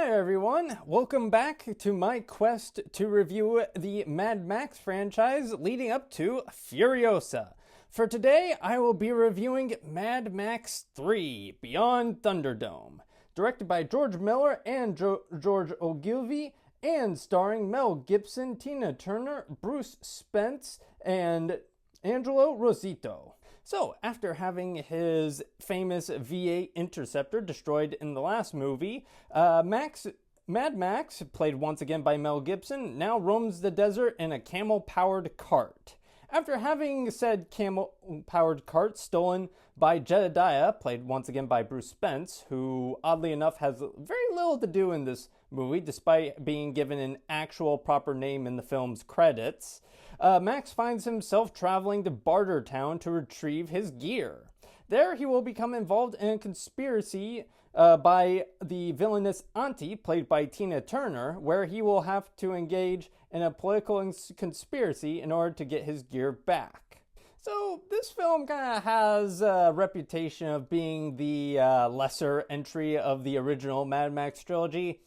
Hi everyone, welcome back to my quest to review the Mad Max franchise leading up to Furiosa. For today, I will be reviewing Mad Max 3, Beyond Thunderdome, directed by George Miller and George Ogilvie, and starring Mel Gibson, Tina Turner, Bruce Spence, and Angelo Rossitto. So, after having his famous V8 Interceptor destroyed in the last movie, Mad Max, played once again by Mel Gibson, now roams the desert in a camel-powered cart. After having said camel-powered cart stolen by Jedediah, played once again by Bruce Spence, who oddly enough has very little to do in this movie, despite being given an actual proper name in the film's credits, Max finds himself traveling to Bartertown to retrieve his gear. There he will become involved in a conspiracy by the villainous Auntie, played by Tina Turner, where he will have to engage in a political conspiracy in order to get his gear back. So this film kind of has a reputation of being the lesser entry of the original Mad Max trilogy.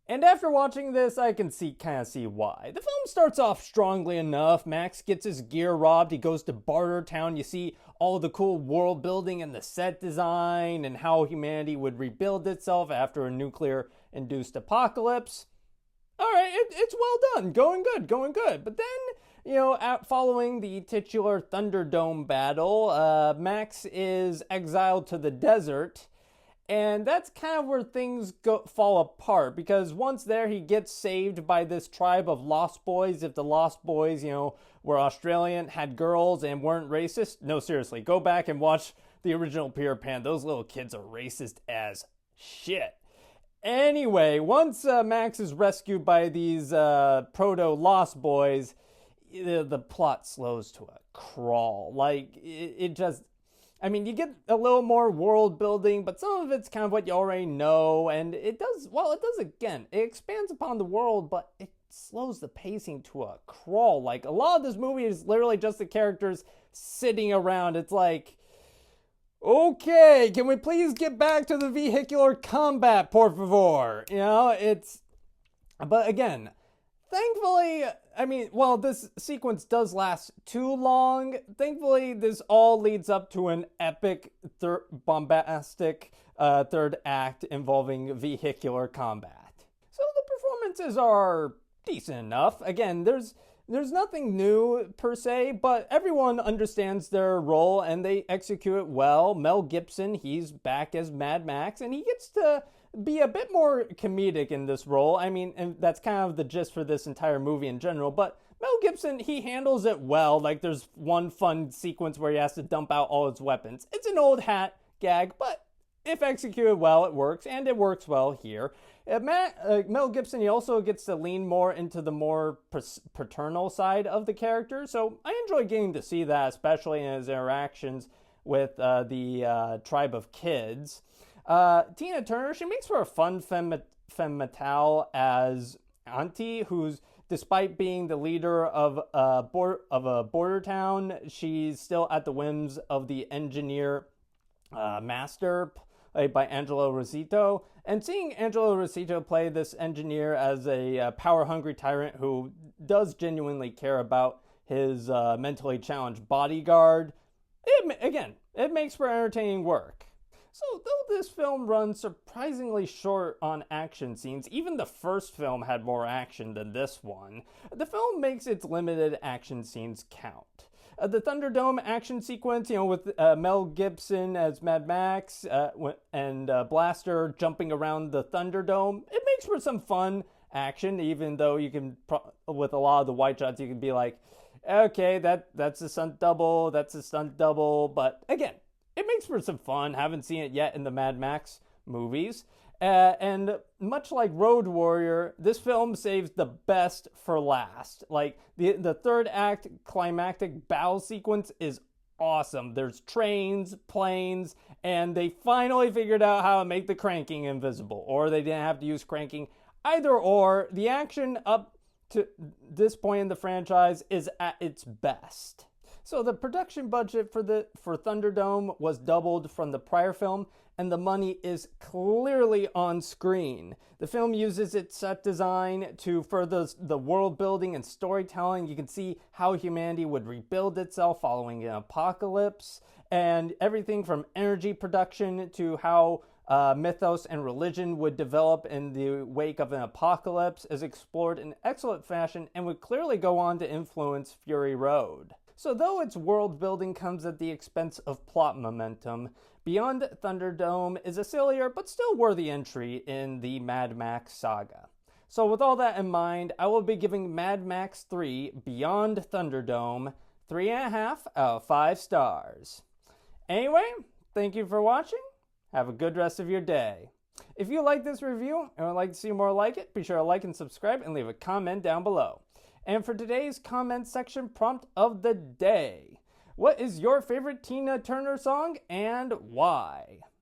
And after watching this, I can kind of see why. The film starts off strongly enough. Max gets his gear robbed. He goes to Bartertown. You see all the cool world building and the set design and how humanity would rebuild itself after a nuclear-induced apocalypse. All right, it's well done. Going good. But then, following the titular Thunderdome battle, Max is exiled to the desert. And that's kind of where things fall apart, because once there, he gets saved by this tribe of Lost Boys. If the Lost Boys, were Australian, had girls, and weren't racist. No, seriously, go back and watch the original Peter Pan. Those little kids are racist as shit. Anyway, once Max is rescued by these proto-Lost Boys, the plot slows to a crawl. You get a little more world building, but some of it's kind of what you already know, and it does again. It expands upon the world, but it slows the pacing to a crawl. Like, a lot of this movie is literally just the characters sitting around. It's like, okay, can we please get back to the vehicular combat, por favor? But again, thankfully, this sequence does last too long. Thankfully, this all leads up to an epic, bombastic third act involving vehicular combat. So the performances are decent enough. Again, there's nothing new per se, but everyone understands their role and they execute it well. Mel Gibson, he's back as Mad Max, and he gets to be a bit more comedic in this role. And that's kind of the gist for this entire movie in general, but Mel Gibson, he handles it well. Like, there's one fun sequence where he has to dump out all his weapons. It's an old hat gag, but if executed well, it works, and it works well here. Mel Gibson, he also gets to lean more into the more paternal side of the character, so I enjoy getting to see that, especially in his interactions with the tribe of kids. Tina Turner, she makes for a fun femme fatale as Auntie, who's, despite being the leader of a border town, she's still at the whims of the engineer master, played by Angelo Rossitto. And seeing Angelo Rossitto play this engineer as a power-hungry tyrant who does genuinely care about his mentally challenged bodyguard, it makes for entertaining work. So, though this film runs surprisingly short on action scenes, even the first film had more action than this one, the film makes its limited action scenes count. The Thunderdome action sequence, with Mel Gibson as Mad Max and Blaster jumping around the Thunderdome, it makes for some fun action, even though you can, with a lot of the wide shots, you can be like, okay, that's a stunt double, but again, it makes for some fun. Haven't seen it yet in the Mad Max movies. And much like Road Warrior, this film saves the best for last. Like, the third act climactic battle sequence is awesome. There's trains, planes, and they finally figured out how to make the cranking invisible. Or they didn't have to use cranking. Either or, the action up to this point in the franchise is at its best. So the production budget for Thunderdome was doubled from the prior film, and the money is clearly on screen. The film uses its set design to further the world building and storytelling. You can see how humanity would rebuild itself following an apocalypse, and everything from energy production to how mythos and religion would develop in the wake of an apocalypse is explored in excellent fashion and would clearly go on to influence Fury Road. So though its world building comes at the expense of plot momentum, Beyond Thunderdome is a sillier but still worthy entry in the Mad Max saga. So with all that in mind, I will be giving Mad Max 3 Beyond Thunderdome 3.5 out of 5 stars. Anyway, thank you for watching. Have a good rest of your day. If you like this review and would like to see more like it, be sure to like and subscribe and leave a comment down below. And for today's comment section prompt of the day, what is your favorite Tina Turner song and why?